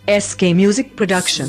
SK Music Production.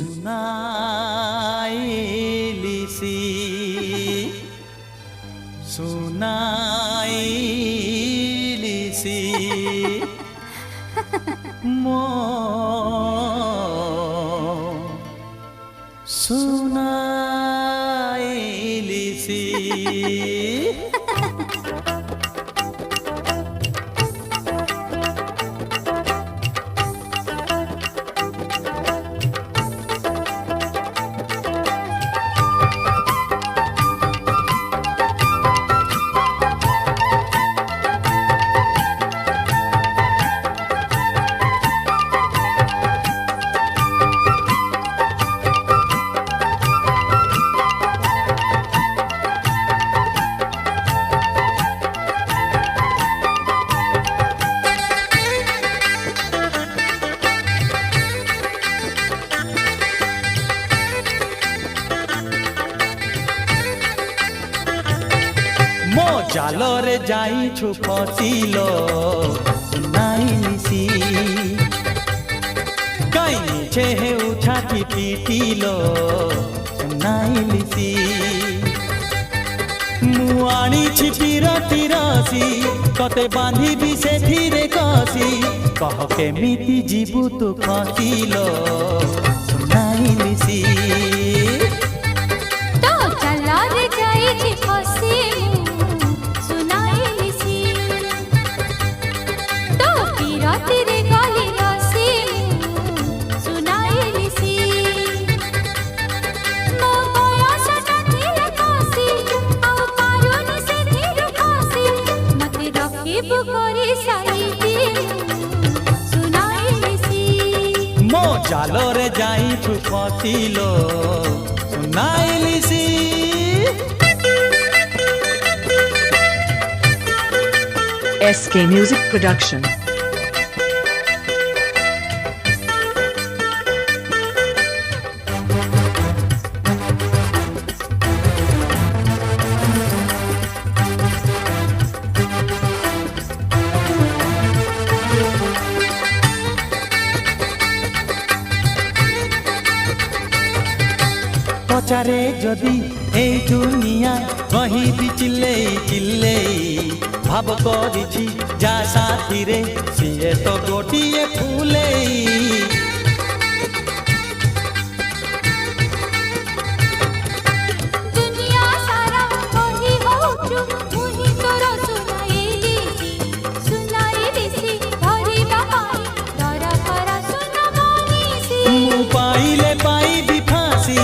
मो जालरे जाइछु फसिलो सुनाइलिसी काई छे हे उठाठी पिटिलो सुनाइलिसी मुआणी छिपिर तिरसी कते बांधी भी से धीरे कसी कह केमिति जीवु तू खसिलो सुनाइलिसी तो जालरे जाइछि फसिलो तेरे गली रसी सुनाइलिसी मो बयस नथिले कसी आ पारुनी से धीर खसी मते रखिबु करी साइती सुनाइलिसी मो जालरे जाइछु फसिलो सुनाइलिसी SK Music Production. पचारे जदि ए दुनिया कहीं भी चिल्ले चिल्ले भाव करिछि जा साथी रे सिए तो गोटिए फूले दुनिया सारा कही होचु मुहि तोर सुनाइलिसी धरी बाबाई डर करा सुनमनिसी मु पाइले पाई भी फांसी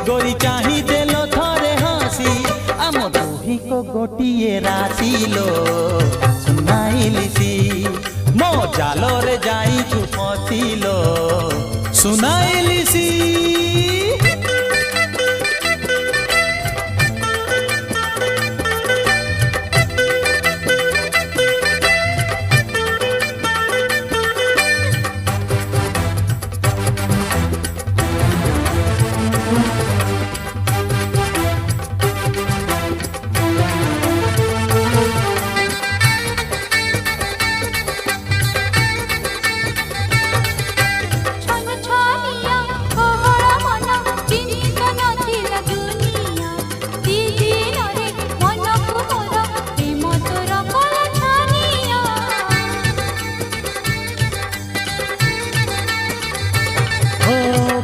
गोरी चाही देलो थरे हंसी आम दुही को गोटिए रासिलो सुनाइलिसी मो जालरे जाइछु फसिलो सुनाइलिसी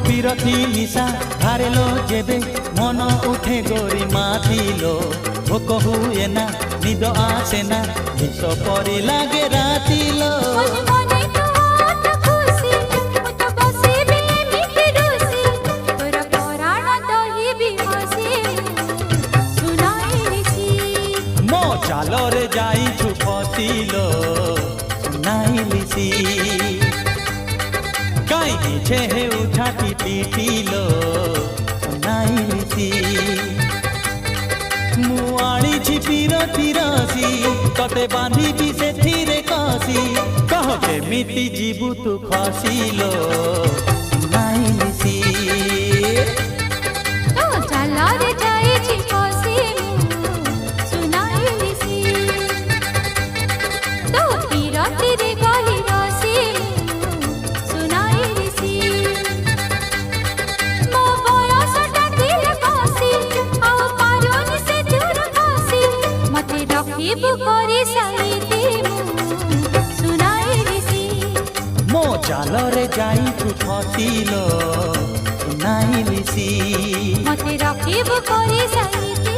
বিরতি নিশা ধারেলো যেবে মন উঠে গরি মাথিলো ভোক হুয়ে না নিদ আসে না বিষ পরি লাগে রাতিলো মনে তো খুশি তো বসিবি মিঠি রুসি তোর পরাণ দহিবি হসি সুনাইলিছি মো জালরে যাইछु ফসিলো সুনাইলিছি काई छे हे उठाठी पिटिलो सुनाइलिसी मुआणी छिपिर तिरसी कते बांधी भी से धीरे कसी कह केमिति जीवु तू खसिलो सुनाइलिसी तो जालरे जाइछि फसिलो सुनाइलिसी तो पीर तेरे गली रसी सुनाइलिसी रखिबु करी साइते सुनाइलिसी मो जालरे जाई तू फसिलो सुनाइलिसी मते रखिबु करी साइते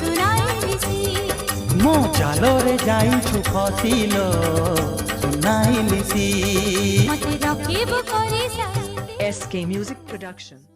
सुनाइलिसी मो जालरे जाई तू फसिलो सुनाइलिसी मते रखिबु करी साइते SK Music Production.